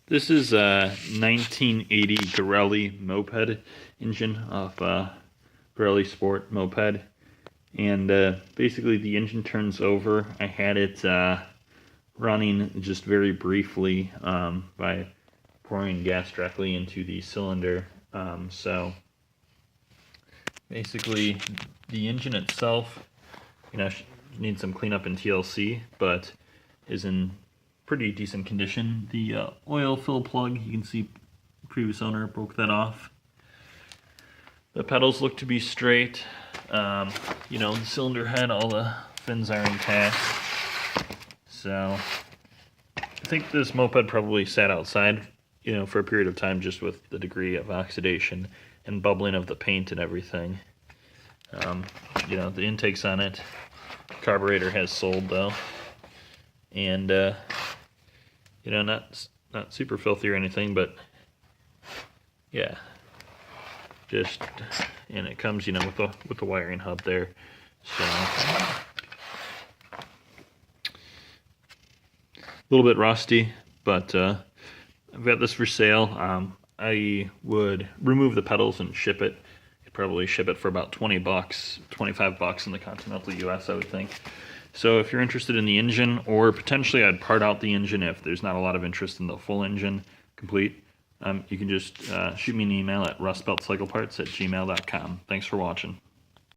This is a 1980 Garelli Moped engine off Garelli Sport Moped, and basically the engine turns over. I had it running just very briefly by pouring gas directly into the cylinder. So basically the engine itself, needs some cleanup in TLC, but is in pretty decent condition. The oil fill plug, you can see previous owner broke that off. The pedals look to be straight. The cylinder head, all the fins are intact. So I think this moped probably sat outside, for a period of time, just with the degree of oxidation and bubbling of the paint and everything. The intake's on it. Carburetor has sold though, and not super filthy or anything, but yeah, just, and it comes with the wiring hub there. So a little bit rusty, but I've got this for sale. I would remove the pedals and ship it. You'd probably ship it for about $20, $25 in the continental US, I would think. So if you're interested in the engine, or potentially I'd part out the engine if there's not a lot of interest in the full engine complete, you can just shoot me an email at RustBeltCycleParts@gmail.com. Thanks for watching.